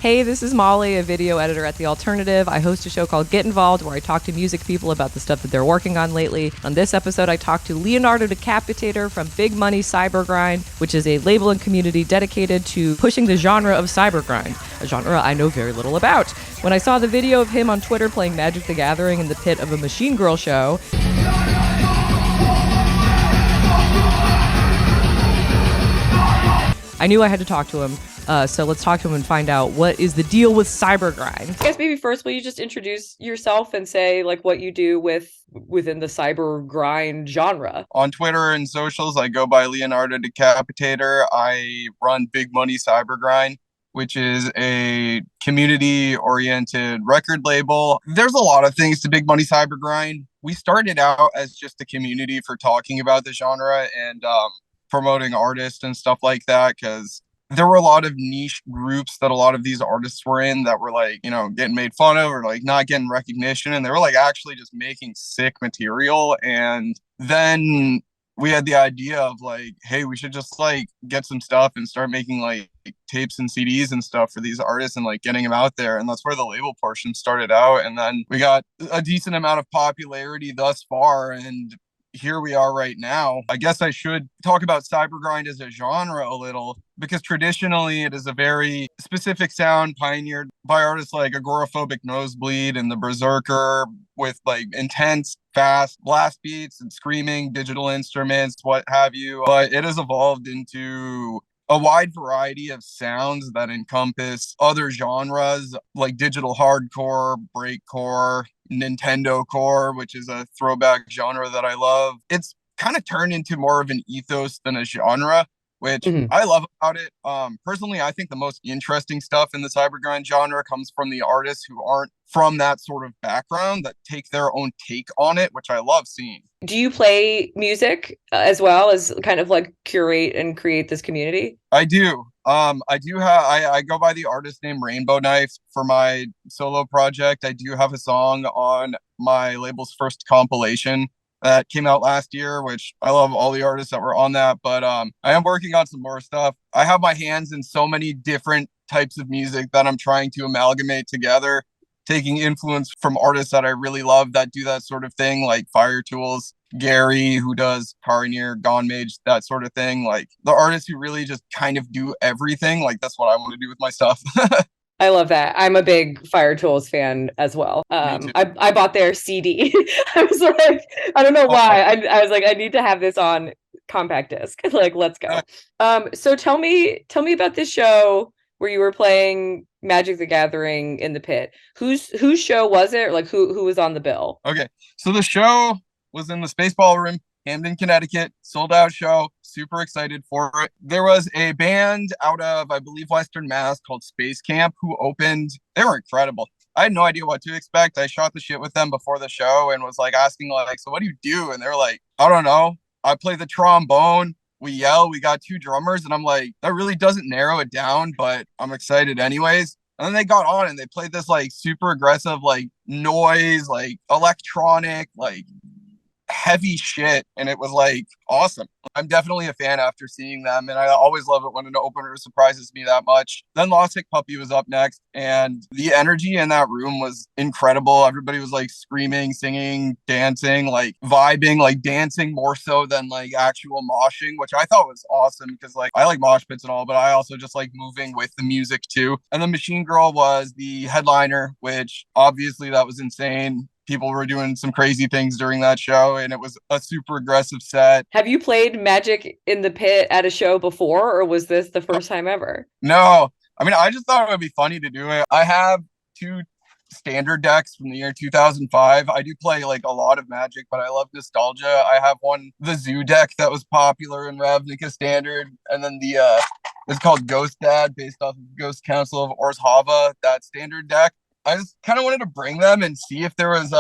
Hey, this is Molly, a video editor at The Alternative. I host a show called Get Involved where I talk to music people about the stuff that they're working on lately. On this episode, I talked to Leonardo Decapitator from Big Money Cybergrind, which is a label and community dedicated to pushing the genre of cybergrind, a genre I know very little about. When I saw the video of him on Twitter playing Magic the Gathering in the pit of a Machine Girl show, I knew I had to talk to him. So let's talk to him and find out what is the deal with cybergrind. I guess maybe first, will you just introduce yourself and say like what you do within the cybergrind genre? On Twitter and socials, I go by Leonardo Decapitator. I run Big Money Cybergrind, which is a community-oriented record label. There's a lot of things to Big Money Cybergrind. We started out as just a community for talking about the genre and promoting artists and stuff like that, because there were a lot of niche groups that a lot of these artists were in that were like, getting made fun of or like not getting recognition. And they were like actually just making sick material. And then we had the idea of like, hey, we should just like get some stuff and start making like tapes and CDs and stuff for these artists and like getting them out there. And that's where the label portion started out. And then we got a decent amount of popularity thus far. And here we are right now. I guess I should talk about cybergrind as a genre a little, because traditionally it is a very specific sound pioneered by artists like Agoraphobic Nosebleed and the Berserker, with like intense, fast blast beats and screaming digital instruments, what have you. But it has evolved into a wide variety of sounds that encompass other genres like digital hardcore, breakcore, Nintendo core, which is a throwback genre that I love. It's kind of turned into more of an ethos than a genre, which I love about it. Personally, I think the most interesting stuff in the cybergrind genre comes from the artists who aren't from that sort of background, that take their own take on it, which I love seeing. Do you play music as well as kind of like curate and create this community? I do. I go by the artist name Rainbow Knife for my solo project. I do have a song on my label's first compilation that came out last year, which I love all the artists that were on that. But I am working on some more stuff. I have my hands in so many different types of music that I'm trying to amalgamate together, taking influence from artists that I really love that do that sort of thing, like Fire Tools, Gary, who does Pioneer, Gone Mage, that sort of thing. Like the artists who really just kind of do everything. Like that's what I want to do with my stuff. I love that. I'm a big Fire Tools fan as well. I bought their CD. I was like, I don't know why. I was like, I need to have this on compact disc. Like, let's go. So tell me about this show where you were playing Magic the Gathering in the pit. Whose show was it? Or like who was on the bill? Okay, so the show was in the Space Ballroom, Hamden, Connecticut. Sold out show. Super excited for it. There was a band out of, I believe, Western Mass called Space Camp who opened. They were incredible. I had no idea what to expect. I shot the shit with them before the show and was like asking like, so what do you do? And they're like, I don't know. I play the trombone. We yell. We got two drummers. And I'm like, that really doesn't narrow it down, but I'm excited anyways. And then they got on and they played this like super aggressive, like noise, like electronic, like heavy shit, and it was like awesome. I'm definitely a fan after seeing them, and I always love it when an opener surprises me that much. Then Lost Sick Puppy was up next, and the energy in that room was incredible. Everybody was like screaming, singing, dancing, like vibing, like dancing more so than like actual moshing, which I thought was awesome because like I like mosh pits and all, but I also just like moving with the music too. And then Machine Girl was the headliner, which obviously that was insane. People were doing some crazy things during that show, and it was a super aggressive set. Have you played Magic in the Pit at a show before, or was this the first time ever? No. I mean, I just thought it would be funny to do it. I have two standard decks from the year 2005. I do play like a lot of Magic, but I love nostalgia. I have one, the Zoo deck that was popular in Ravnica Standard, and then it's called Ghost Dad, based off of Ghost Council of Orzhova, that standard deck. I just kind of wanted to bring them and see if there was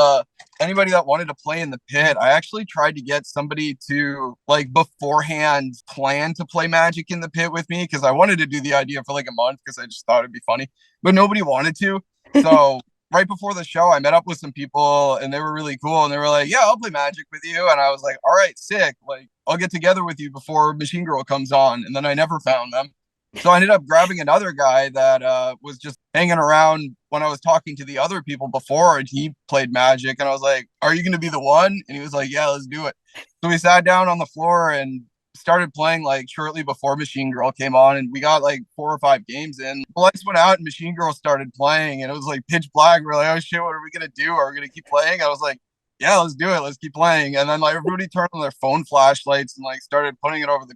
anybody that wanted to play in the pit. I actually tried to get somebody to like beforehand plan to play Magic in the pit with me, because I wanted to do the idea for like a month because I just thought it'd be funny, but nobody wanted to. So right before the show, I met up with some people and they were really cool, and they were like, yeah, I'll play Magic with you. And I was like, all right, sick. Like I'll get together with you before Machine Girl comes on. And then I never found them. So I ended up grabbing another guy that was just hanging around when I was talking to the other people before, and he played Magic. And I was like, "Are you going to be the one?" And he was like, "Yeah, let's do it." So we sat down on the floor and started playing like shortly before Machine Girl came on, and we got like 4 or 5 games in. The lights went out and Machine Girl started playing, and it was like pitch black. We're like, "Oh shit, what are we gonna do? Are we gonna keep playing?" I was like, "Yeah, let's do it. Let's keep playing." And then like everybody turned on their phone flashlights and like started putting it over the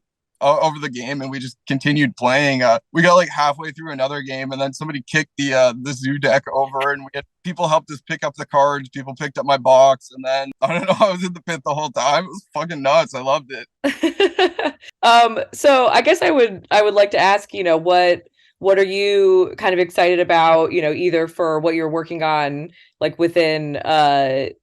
game, and we just continued playing. We got like halfway through another game, and then somebody kicked the zoo deck over, and we had people helped us pick up the cards. People picked up my box, and then I don't know. I was in the pit the whole time. It was fucking nuts. I loved it. So I guess I would like to ask, what are you kind of excited about, either for what you're working on, like within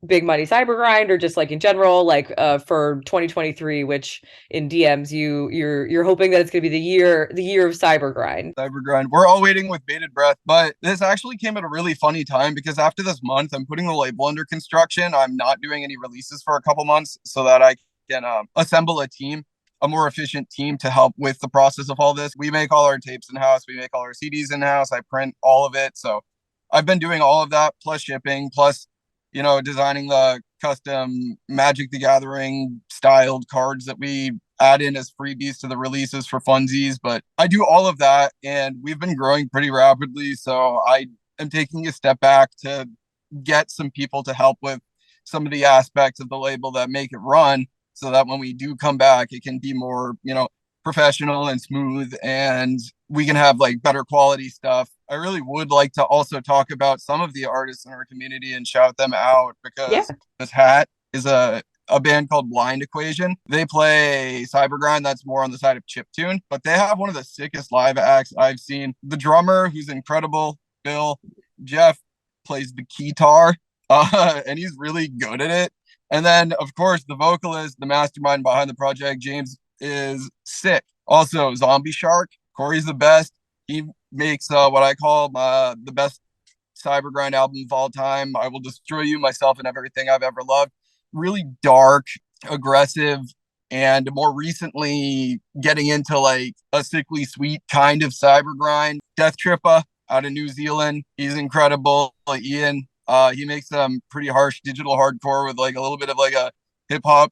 Big Money Cybergrind, or just like in general, like for 2023, which in DMs you're hoping that it's going to be the year of Cybergrind. We're all waiting with bated breath, but this actually came at a really funny time because after this month, I'm putting the label under construction. I'm not doing any releases for a couple months so that I can assemble a more efficient team to help with the process of all this. We make all our tapes in-house. We make all our CDs in-house. I print all of it. So I've been doing all of that, plus shipping, plus, designing the custom Magic the Gathering styled cards that we add in as freebies to the releases for funsies. But I do all of that, and we've been growing pretty rapidly. So I am taking a step back to get some people to help with some of the aspects of the label that make it run, so that when we do come back, it can be more, professional and smooth, and we can have like better quality stuff. I really would like to also talk about some of the artists in our community and shout them out, because this hat is a band called Blind Equation. They play Cybergrind, that's more on the side of chiptune, but they have one of the sickest live acts I've seen. The drummer, who's incredible, Bill Jeff, plays the guitar, and he's really good at it. And then, of course, the vocalist, the mastermind behind the project, James, is sick. Also, Zombie Shark, Corey's the best. He makes what I call the best Cybergrind album of all time, I Will Destroy You, Myself, and Everything I've Ever Loved. Really dark, aggressive, and more recently getting into like a sickly sweet kind of Cybergrind. Death Trippa out of New Zealand, he's incredible. Ian, he makes some pretty harsh digital hardcore with like a little bit of like a hip hop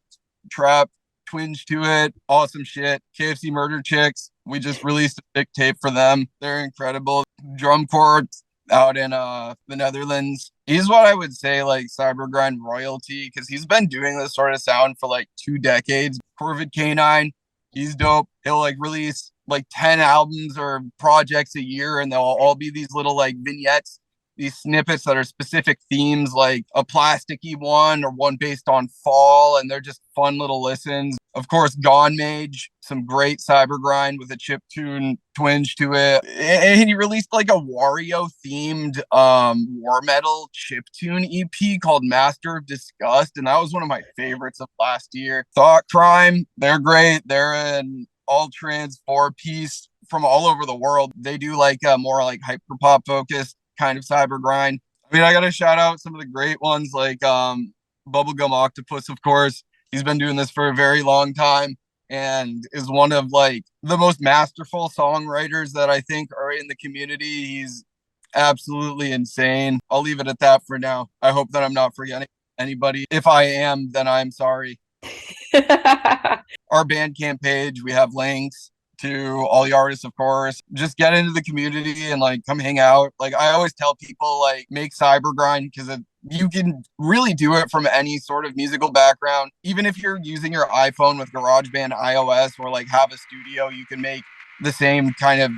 trap twinge to it. Awesome shit. KFC Murder Chicks, we just released a big tape for them. They're incredible. Drum corps out in the Netherlands. He's what I would say like Cybergrind royalty, because he's been doing this sort of sound for like 2 decades. Corvid Canine, he's dope. He'll like release like 10 albums or projects a year, and they'll all be these little like vignettes, these snippets that are specific themes, like a plasticky one or one based on fall, and they're just fun little listens. Of course, Gone Mage, some great Cybergrind with a chiptune twinge to it. And he released like a Wario themed war metal chiptune EP called Master of Disgust, and that was one of my favorites of last year. Thought Crime, they're great. They're an all trans 4-piece from all over the world. They do like a more like hyperpop focused kind of Cybergrind. I mean, I gotta shout out some of the great ones like Bubblegum Octopus, of course. He's been doing this for a very long time and is one of like the most masterful songwriters that I think are in the community. He's absolutely insane. I'll leave it at that for now. I hope that I'm not forgetting anybody. If I am, then I'm sorry. Our Bandcamp page, we have links to all the artists, of course. Just get into the community and like come hang out. Like I always tell people, like make Cybergrind, because you can really do it from any sort of musical background. Even if you're using your iPhone with GarageBand iOS, or like have a studio, you can make the same kind of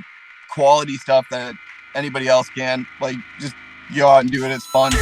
quality stuff that anybody else can. Like just go out and do it. It's fun.